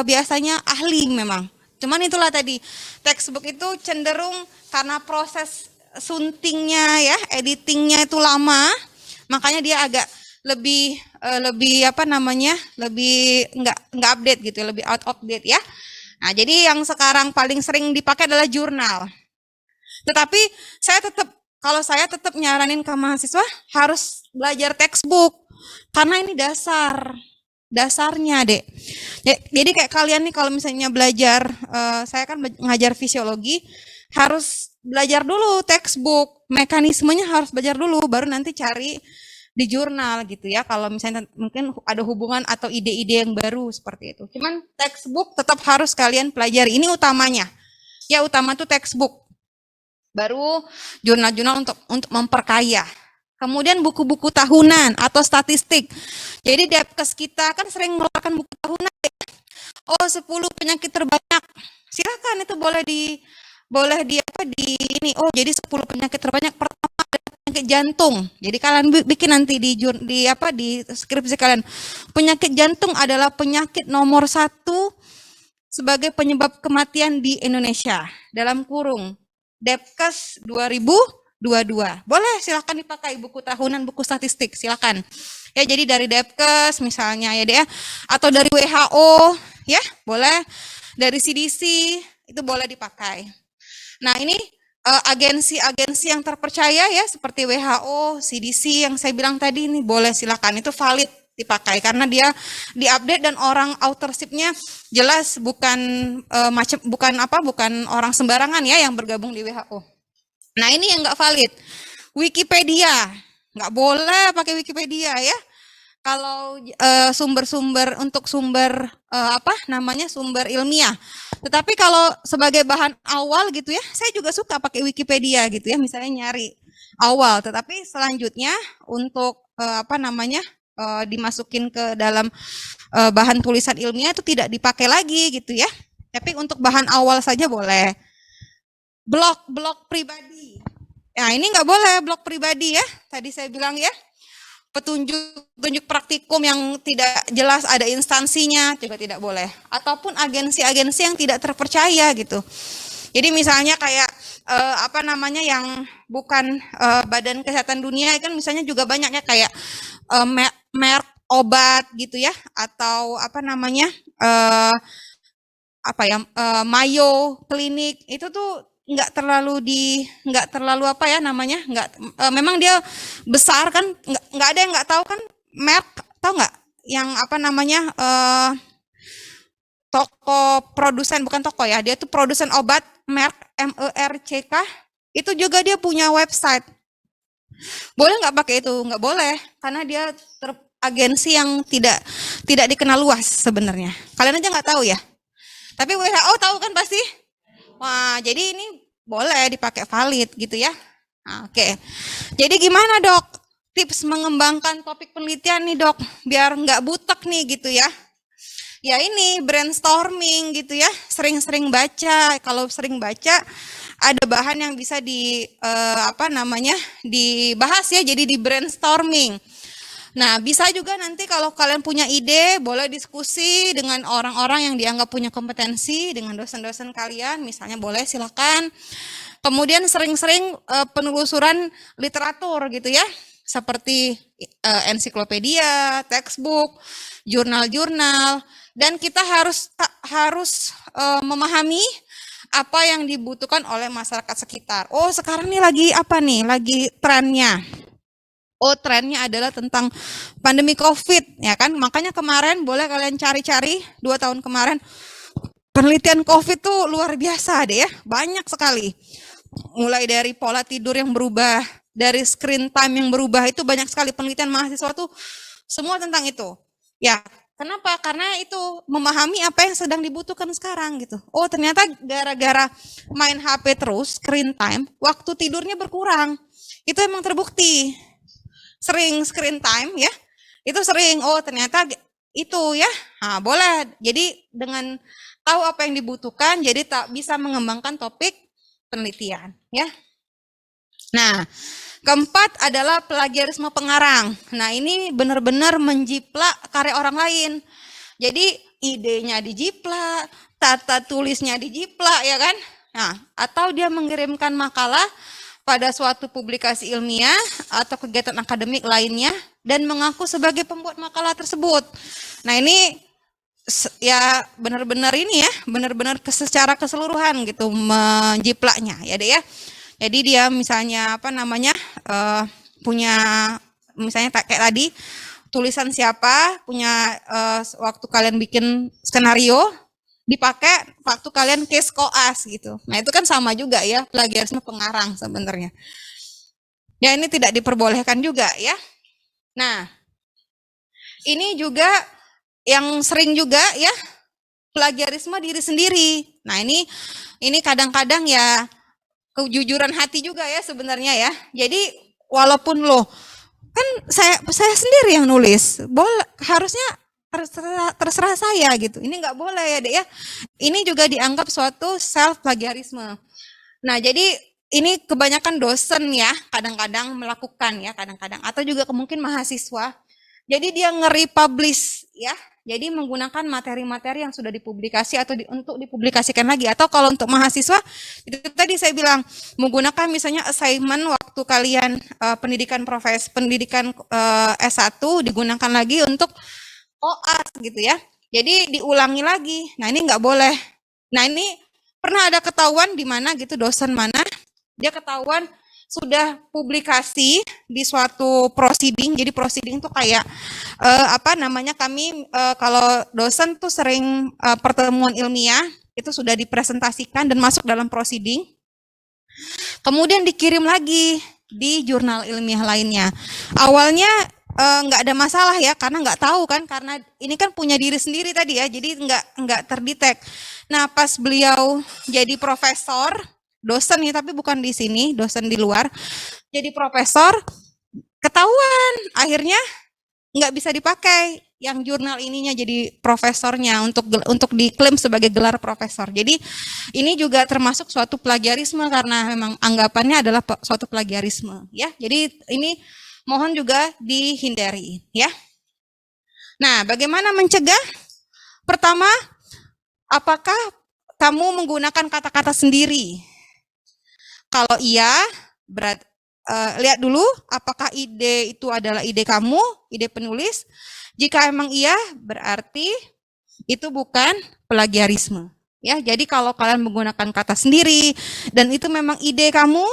biasanya ahli memang. Cuman itulah tadi textbook itu cenderung karena proses suntingnya ya, editingnya itu lama, makanya dia agak lebih apa namanya, lebih nggak update gitu, lebih out of date ya. Nah, jadi yang sekarang paling sering dipakai adalah jurnal. Tetapi kalau saya tetap nyaranin ke mahasiswa harus belajar textbook karena ini dasarnya, Dek. Jadi kayak kalian nih kalau misalnya belajar, saya kan ngajar fisiologi, harus belajar dulu textbook, mekanismenya harus belajar dulu, baru nanti cari di jurnal gitu ya. Kalau misalnya mungkin ada hubungan atau ide-ide yang baru seperti itu. Cuman textbook tetap harus kalian pelajari. Ini utamanya. Ya utama tuh textbook. Baru jurnal-jurnal untuk memperkaya. Kemudian buku-buku tahunan atau statistik. Jadi Depkes kita kan sering mengeluarkan buku tahunan. Oh, 10 penyakit terbanyak. Silakan itu boleh di ini. Oh, jadi 10 penyakit terbanyak. Pertama ada penyakit jantung. Jadi kalian bikin nanti di skripsi kalian. Penyakit jantung adalah penyakit nomor 1 sebagai penyebab kematian di Indonesia. Dalam kurung Depkes 2022. Boleh silakan dipakai buku tahunan, buku statistik, silakan. Ya, jadi dari Depkes misalnya ya deh, atau dari WHO ya, boleh. Dari CDC itu boleh dipakai. Nah, ini agensi-agensi yang terpercaya ya seperti WHO, CDC yang saya bilang tadi ini boleh silakan, itu valid dipakai karena dia diupdate dan orang authorship-nya jelas bukan bukan orang sembarangan ya yang bergabung di WHO. Nah, ini yang nggak valid. Wikipedia nggak boleh pakai Wikipedia ya. Kalau sumber-sumber untuk sumber sumber ilmiah. Tetapi kalau sebagai bahan awal gitu ya, saya juga suka pakai Wikipedia gitu ya, misalnya nyari awal. Tetapi selanjutnya untuk dimasukin ke dalam bahan tulisan ilmiah itu tidak dipakai lagi gitu ya. Tapi untuk bahan awal saja boleh. Blog pribadi. Nah, ini nggak boleh blog pribadi ya. Tadi saya bilang ya. Petunjuk praktikum yang tidak jelas ada instansinya juga tidak boleh. Ataupun agensi-agensi yang tidak terpercaya gitu. Jadi misalnya kayak yang bukan Badan Kesehatan Dunia kan misalnya juga banyak ya kayak merek obat gitu ya, atau Mayo Klinik itu tuh nggak terlalu memang dia besar kan, nggak ada yang nggak tahu kan merek, tahu nggak yang toko produsen, bukan toko ya, dia tuh produsen obat merek MERCK, itu juga dia punya website. Boleh nggak pakai itu? Nggak boleh, karena dia agensi yang tidak dikenal luas sebenarnya. Kalian aja nggak tahu ya. Tapi WHO tahu kan pasti. Wah, jadi ini boleh dipakai valid gitu ya. Nah, oke. Jadi gimana dok? Tips mengembangkan topik penelitian nih dok, biar nggak butek nih gitu ya. Ya ini brainstorming gitu ya, sering-sering baca. Kalau sering baca, ada bahan yang bisa dibahas ya, jadi di brainstorming. Nah, bisa juga nanti kalau kalian punya ide, boleh diskusi dengan orang-orang yang dianggap punya kompetensi, dengan dosen-dosen kalian, misalnya boleh silakan. Kemudian sering-sering penelusuran literatur gitu ya, seperti ensiklopedia, textbook, jurnal-jurnal, dan kita harus memahami apa yang dibutuhkan oleh masyarakat sekitar. Oh, sekarang nih lagi apa nih? Lagi trennya. Oh, trennya adalah tentang pandemi COVID, ya kan? Makanya kemarin boleh kalian cari-cari 2 tahun kemarin penelitian COVID tuh luar biasa deh ya, banyak sekali. Mulai dari pola tidur yang berubah, dari screen time yang berubah, itu banyak sekali penelitian mahasiswa tuh semua tentang itu. Ya, kenapa? Karena itu memahami apa yang sedang dibutuhkan sekarang gitu. Oh, ternyata gara-gara main HP terus, screen time, waktu tidurnya berkurang. Itu emang terbukti. Sering screen time ya, itu sering. Oh, ternyata itu ya. Nah, boleh. Jadi dengan tahu apa yang dibutuhkan, jadi tak bisa mengembangkan topik penelitian ya. Nah, keempat adalah plagiarisme pengarang. Nah, ini benar-benar menjiplak karya orang lain. Jadi idenya dijiplak, tata tulisnya dijiplak ya kan? Nah, atau dia mengirimkan makalah pada suatu publikasi ilmiah atau kegiatan akademik lainnya dan mengaku sebagai pembuat makalah tersebut. Nah, ini ya benar-benar ini ya, benar-benar secara keseluruhan gitu menjiplaknya ya deh ya. Jadi dia misalnya apa namanya punya misalnya kayak tadi tulisan siapa, punya waktu kalian bikin skenario dipakai waktu kalian case koas gitu. Nah, itu kan sama juga ya, plagiarisme pengarang sebenarnya. Ya, ini tidak diperbolehkan juga ya. Nah, ini juga yang sering juga ya, plagiarisme diri sendiri. Nah, ini kadang-kadang ya kejujuran hati juga ya sebenarnya ya. Jadi walaupun loh kan saya sendiri yang nulis, boleh harusnya terserah saya gitu. Ini nggak boleh ya dek ya. Ini juga dianggap suatu self plagiarisme. Nah, jadi ini kebanyakan dosen ya kadang-kadang melakukan ya kadang-kadang atau juga mungkin mahasiswa. Jadi dia nge-republish ya. Jadi menggunakan materi-materi yang sudah dipublikasi atau untuk dipublikasikan lagi. Atau kalau untuk mahasiswa, itu tadi saya bilang menggunakan misalnya assignment waktu kalian pendidikan S1 digunakan lagi untuk OAS gitu ya. Jadi diulangi lagi. Nah, ini nggak boleh. Nah, ini pernah ada ketahuan di mana gitu dosen mana dia ketahuan sudah publikasi di suatu proceeding. Jadi proceeding tuh kayak apa namanya kami kalau dosen tuh sering pertemuan ilmiah itu sudah dipresentasikan dan masuk dalam proceeding. Kemudian dikirim lagi di jurnal ilmiah lainnya. Awalnya nggak ada masalah ya karena nggak tahu kan karena ini kan punya diri sendiri tadi ya jadi nggak terdetek. Nah pas beliau jadi profesor dosen nih tapi bukan di sini dosen di luar jadi profesor ketahuan akhirnya nggak bisa dipakai yang jurnal ininya jadi profesornya untuk diklaim sebagai gelar profesor. Jadi ini juga termasuk suatu plagiarisme karena memang anggapannya adalah suatu plagiarisme ya. Jadi ini mohon juga dihindari ya. Nah, bagaimana mencegah? Pertama, apakah kamu menggunakan kata-kata sendiri? Kalau iya, lihat dulu apakah ide itu adalah ide kamu, ide penulis. Jika emang iya, berarti itu bukan plagiarisme. Ya, jadi kalau kalian menggunakan kata sendiri dan itu memang ide kamu,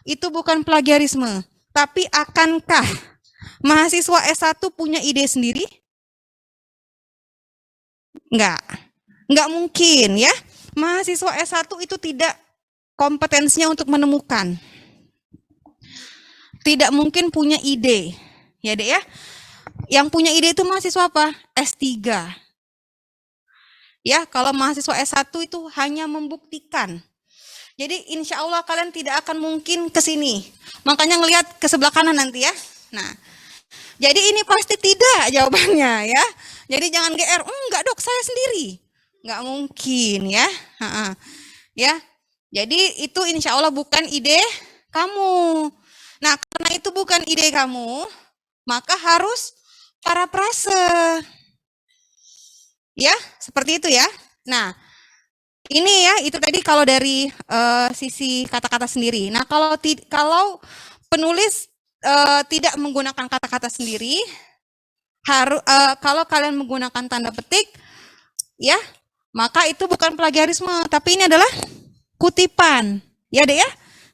itu bukan plagiarisme. Tapi akankah mahasiswa S1 punya ide sendiri? Enggak mungkin ya. Mahasiswa S1 itu tidak kompetensinya untuk menemukan. Tidak mungkin punya ide. Ya, Dek ya. Yang punya ide itu mahasiswa apa? S3. Ya, kalau mahasiswa S1 itu hanya membuktikan. Jadi insya Allah kalian tidak akan mungkin ke sini. Makanya ngelihat ke sebelah kanan nanti ya. Nah, jadi ini pasti tidak jawabannya ya. Jadi jangan GR, enggak dok saya sendiri. Enggak mungkin ya. Ya, jadi itu insya Allah bukan ide kamu. Nah, karena itu bukan ide kamu, maka harus parafrase. Ya, seperti itu ya. Nah, ini ya, itu tadi kalau dari sisi kata-kata sendiri. Nah, kalau penulis tidak menggunakan kata-kata sendiri, kalau kalian menggunakan tanda petik, ya, maka itu bukan plagiarisme, tapi ini adalah kutipan. Ya deh ya,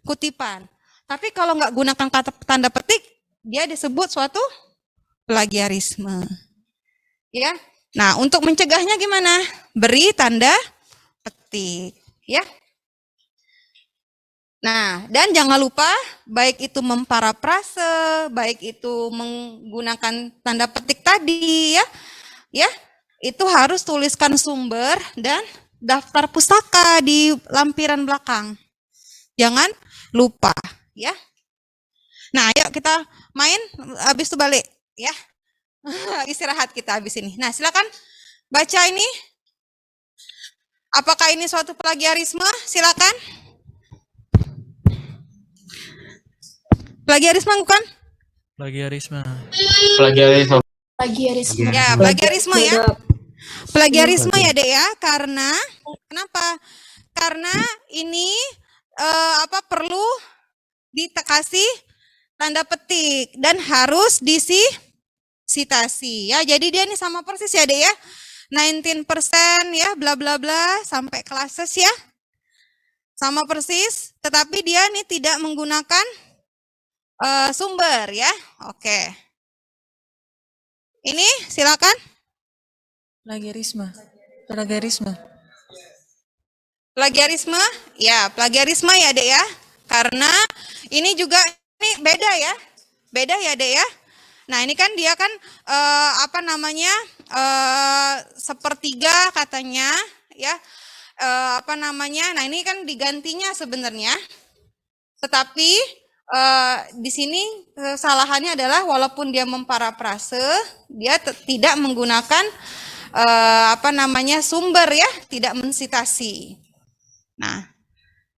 kutipan. Tapi kalau nggak gunakan kata tanda petik, dia disebut suatu plagiarisme. Ya. Nah, untuk mencegahnya gimana? Beri tanda petik, ya. Nah, dan jangan lupa baik itu memparafrase, baik itu menggunakan tanda petik tadi ya. Ya, itu harus tuliskan sumber dan daftar pustaka di lampiran belakang. Jangan lupa, ya. Nah, ayo kita main, habis itu balik, ya. Istirahat kita habis ini. Nah, silakan baca ini. Apakah ini suatu plagiarisme? Silakan. Plagiarisme bukan? Plagiarisme. Plagiarisme. Plagiarisme. Ya, plagiarisme ya. Plagiarisme ya, Dek ya. Karena kenapa? Karena ini perlu dikasih tanda petik dan harus disitasi ya. Jadi dia ini sama persis ya, Dek ya. 19% ya, bla bla bla sampai classes ya. Sama persis, tetapi dia ini tidak menggunakan sumber ya. Oke. Ini silakan. Plagiarisme. Plagiarisme. Plagiarisme, ya plagiarisme ya Dek ya. Karena ini juga ini beda ya. Beda ya Dek ya. Nah, ini kan dia kan sepertiga katanya ya. Nah, ini kan digantinya sebenarnya. Tetapi di sini kesalahannya adalah walaupun dia memparafrase, dia tidak menggunakan sumber ya, tidak mensitasi. Nah,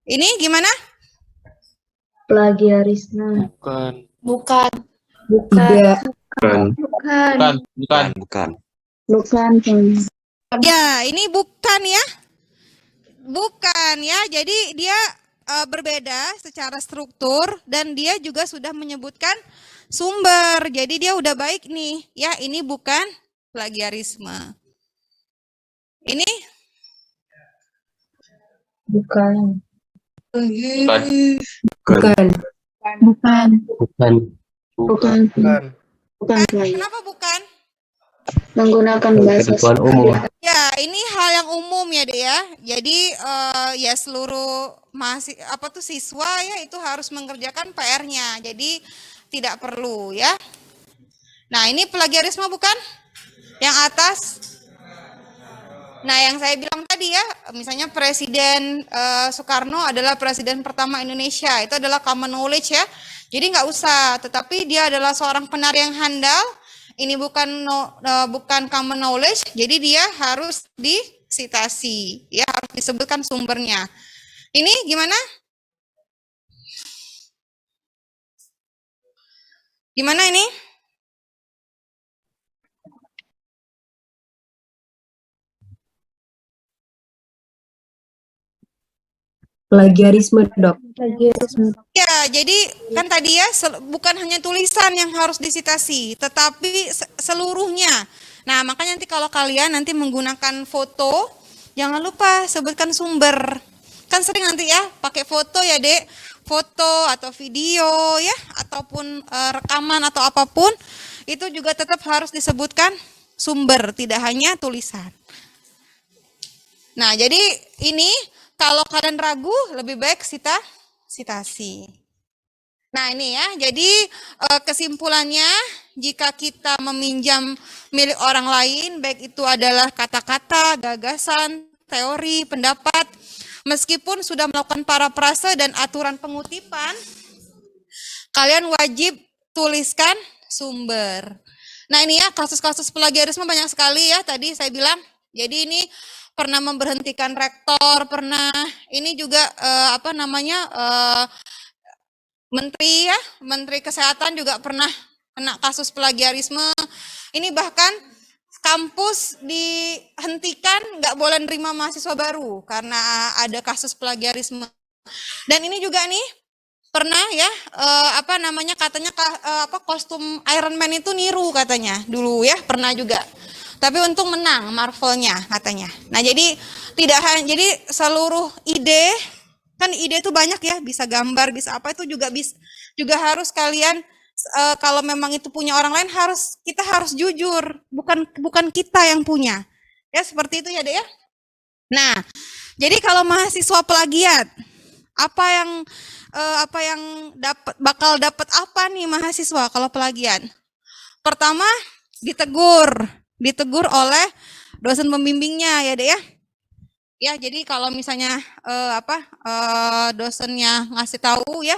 ini gimana? Plagiarisme. Bukan. Bukan. Bukan. Ya, ini bukan ya. Bukan ya. Jadi dia berbeda secara struktur dan dia juga sudah menyebutkan sumber. Jadi dia udah baik nih. Ya, ini bukan plagiarisme. Ini Bukan. kenapa bukan? Menggunakan bahasa umum. Ya, ini hal yang umum ya, Dek ya. Jadi ya seluruh siswa ya itu harus mengerjakan PR-nya. Jadi tidak perlu ya. Nah, ini plagiarisme bukan? Yang atas. Nah, yang saya bilang tadi ya, misalnya Presiden Soekarno adalah presiden pertama Indonesia. Itu adalah common knowledge ya. Jadi nggak usah, tetapi dia adalah seorang penari yang handal. Ini bukan common knowledge, jadi dia harus disitasi, ya harus disebutkan sumbernya. Ini gimana? Gimana ini? plagiarisme, Dok. Ya, jadi kan tadi ya bukan hanya tulisan yang harus disitasi, tetapi seluruhnya. Nah, makanya nanti kalau kalian nanti menggunakan foto, jangan lupa sebutkan sumber. Kan sering nanti ya pakai foto ya, Dek. Foto atau video ya, ataupun rekaman atau apapun, itu juga tetap harus disebutkan sumber, tidak hanya tulisan. Nah, jadi ini kalau kalian ragu, lebih baik sitasi. Nah, ini ya, jadi kesimpulannya, jika kita meminjam milik orang lain, baik itu adalah kata-kata, gagasan, teori, pendapat, meskipun sudah melakukan parafrase dan aturan pengutipan, kalian wajib tuliskan sumber. Nah, ini ya, kasus-kasus plagiarisme banyak sekali ya, tadi saya bilang. Jadi ini pernah memberhentikan rektor, pernah ini juga menteri Kesehatan juga pernah kena kasus plagiarisme. Ini bahkan kampus dihentikan, nggak boleh nerima mahasiswa baru karena ada kasus plagiarisme. Dan ini juga nih pernah ya apa namanya katanya apa kostum Iron Man itu niru katanya dulu ya, pernah juga. Tapi untung menang Marvelnya katanya. Nah, jadi tidak hanya jadi seluruh ide kan ide itu banyak ya, bisa gambar, bisa apa itu juga harus kalian kalau memang itu punya orang lain kita harus jujur, bukan kita yang punya. Ya seperti itu ya, Dek ya. Nah, jadi kalau mahasiswa plagiat, apa yang bakal dapat apa nih mahasiswa kalau plagiat? Pertama, ditegur oleh dosen pembimbingnya ya, Dek ya. Ya, jadi kalau misalnya dosennya ngasih tahu ya,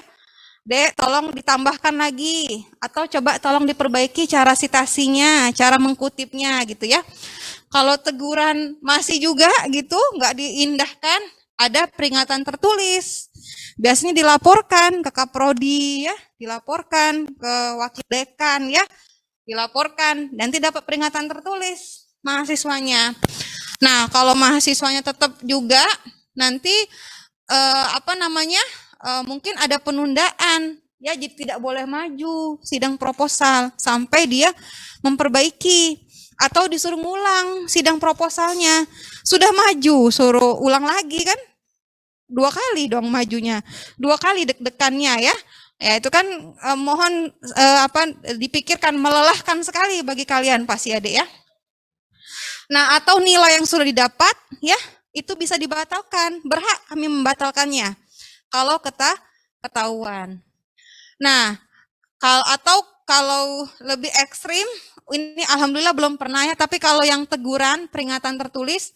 Dek, tolong ditambahkan lagi atau coba tolong diperbaiki cara citasinya, cara mengkutipnya gitu ya. Kalau teguran masih juga gitu, nggak diindahkan, ada peringatan tertulis. Biasanya dilaporkan ke Kaprodi ya, dilaporkan ke wakil dekan ya, dilaporkan, nanti dapat peringatan tertulis mahasiswanya. Nah, kalau mahasiswanya tetap juga nanti mungkin ada penundaan ya, jadi tidak boleh maju sidang proposal sampai dia memperbaiki atau disuruh ngulang sidang proposalnya. Sudah maju, suruh ulang lagi kan? 2 kali dong majunya. 2 kali deg-degannya ya. Ya itu kan mohon dipikirkan, melelahkan sekali bagi kalian pasti Adik ya. Nah, atau nilai yang sudah didapat ya, itu bisa dibatalkan. Berhak kami membatalkannya kalau ketahuan. Nah, kalau lebih ekstrim, ini alhamdulillah belum pernah ya, tapi kalau yang teguran, peringatan tertulis,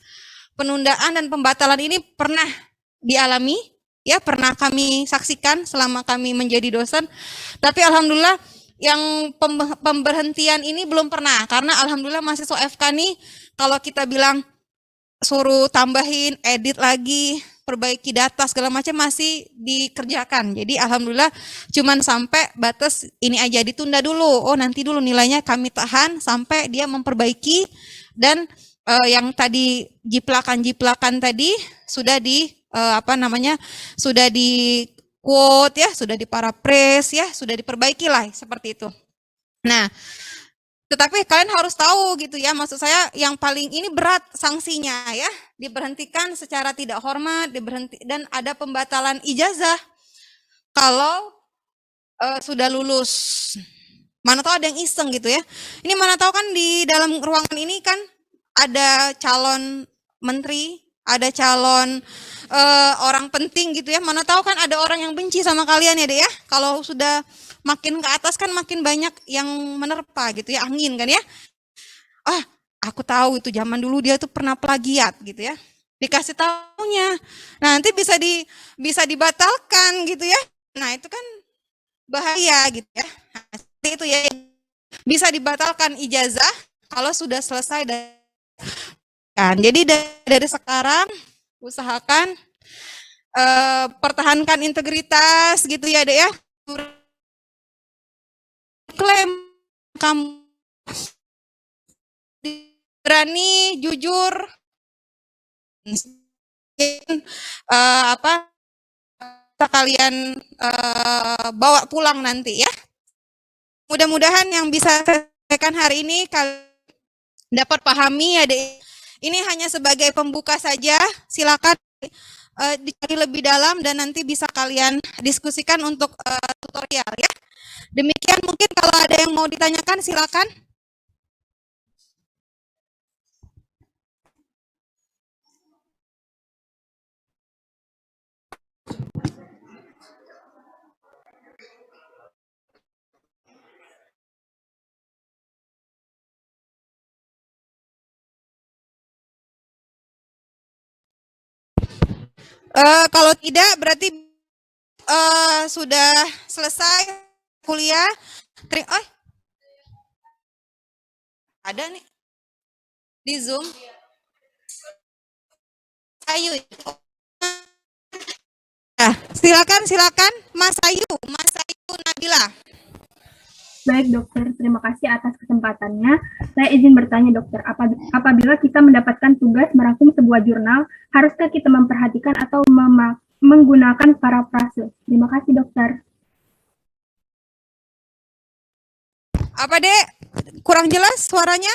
penundaan dan pembatalan ini pernah dialami, ya pernah kami saksikan selama kami menjadi dosen, tapi alhamdulillah yang pemberhentian ini belum pernah, karena alhamdulillah mahasiswa FK nih, kalau kita bilang suruh tambahin, edit lagi, perbaiki data segala macam masih dikerjakan. Jadi alhamdulillah cuman sampai batas ini aja, ditunda dulu. Oh, nanti dulu nilainya kami tahan sampai dia memperbaiki, dan yang tadi jiplakan tadi sudah sudah di quote ya, sudah diparaphrase ya, sudah diperbaiki lah seperti itu. Nah, tetapi kalian harus tahu gitu ya, maksud saya yang paling ini berat sanksinya ya, diberhentikan secara tidak hormat, dan ada pembatalan ijazah kalau sudah lulus. Mana tahu ada yang iseng gitu ya. Ini mana tahu kan di dalam ruangan ini kan ada calon menteri, ada calon orang penting gitu ya. Mana tahu kan ada orang yang benci sama kalian ya, Dek ya. Kalau sudah makin ke atas kan makin banyak yang menerpa gitu ya, angin kan ya. Ah, aku tahu itu zaman dulu dia tuh pernah plagiat gitu ya. Dikasih tahunya. Nah, nanti bisa dibatalkan gitu ya. Nah, itu kan bahaya gitu ya. Nah, itu ya, bisa dibatalkan ijazah kalau sudah selesai kan. Jadi dari sekarang usahakan pertahankan integritas gitu ya, Dek ya. Klaim kamu berani, jujur, kalian bawa pulang nanti ya. Mudah-mudahan yang bisa saya sampaikan hari ini kalian dapat pahami ya, Dek. Ini hanya sebagai pembuka saja. Silakan dicari lebih dalam dan nanti bisa kalian diskusikan untuk tutorial ya. Demikian, mungkin kalau ada yang mau ditanyakan silakan. Kalau tidak berarti sudah selesai kuliah. Ada nih di Zoom. Ayu. Nah, silakan Mas Ayu Nabila. Baik dokter, terima kasih atas kesempatannya. Saya izin bertanya dokter, apabila kita mendapatkan tugas merangkum sebuah jurnal, haruskah kita memperhatikan atau menggunakan parafrase? Terima kasih dokter. Apa Dek? Kurang jelas suaranya?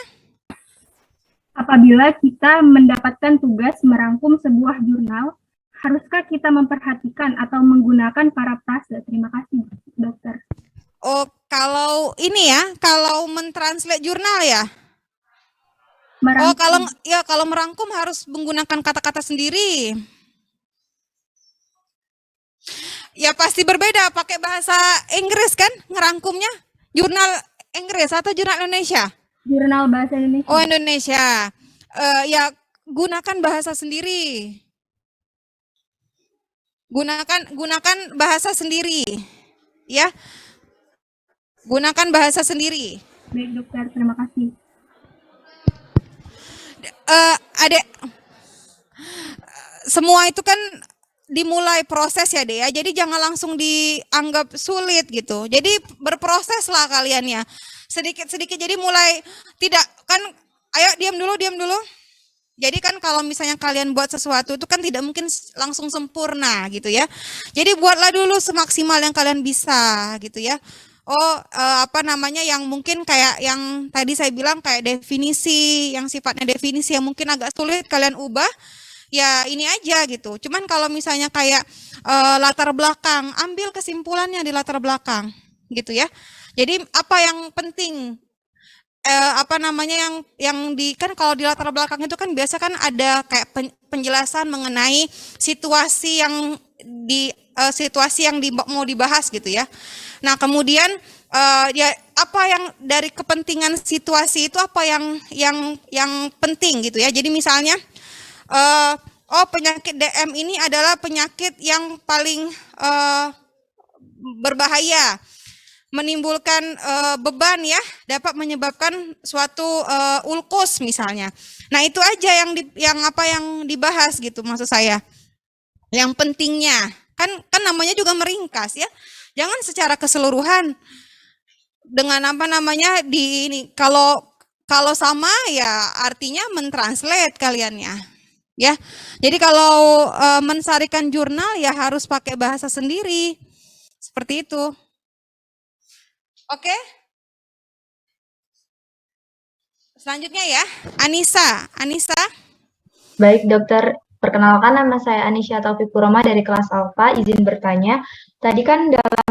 Apabila kita mendapatkan tugas merangkum sebuah jurnal, haruskah kita memperhatikan atau menggunakan parafrase? Terima kasih dokter. Oh, kalau ini ya, kalau mentranslate jurnal ya. Oh, kalau merangkum harus menggunakan kata-kata sendiri. Ya pasti berbeda, pakai bahasa Inggris kan ngerangkumnya? Jurnal Inggris atau jurnal Indonesia? Jurnal bahasa Indonesia. Oh, Indonesia. Ya gunakan bahasa sendiri. Gunakan bahasa sendiri. Ya. Gunakan bahasa sendiri. Baik dokter, terima kasih. Adek, semua itu kan dimulai proses ya Dek ya. Jadi jangan langsung dianggap sulit gitu. Jadi berproses lah kalian ya. Sedikit-sedikit jadi mulai tidak kan, ayo diam dulu. Jadi kan kalau misalnya kalian buat sesuatu itu kan tidak mungkin langsung sempurna gitu ya. Jadi buatlah dulu semaksimal yang kalian bisa gitu ya. Yang mungkin kayak yang tadi saya bilang kayak definisi, yang sifatnya definisi yang mungkin agak sulit kalian ubah, ya ini aja gitu. Cuman kalau misalnya kayak latar belakang, ambil kesimpulannya di latar belakang gitu ya. Jadi apa yang penting, kan kalau di latar belakang itu kan biasa kan ada kayak penjelasan mengenai situasi yang mau dibahas gitu ya. Nah kemudian ya apa yang dari kepentingan situasi itu apa yang penting gitu ya. Jadi misalnya penyakit DM ini adalah penyakit yang paling berbahaya, menimbulkan beban ya, dapat menyebabkan suatu ulkus misalnya. Nah itu aja yang dibahas gitu maksud saya. Yang pentingnya kan namanya juga meringkas ya. Jangan secara keseluruhan dengan kalau sama ya artinya mentranslate kalian ya. Jadi kalau mensarikan jurnal ya harus pakai bahasa sendiri. Seperti itu. Oke. Selanjutnya ya, Anissa. Baik dokter, perkenalkan nama saya Anisha Taufik Puroma dari kelas Alfa. Izin bertanya, tadi kan dalam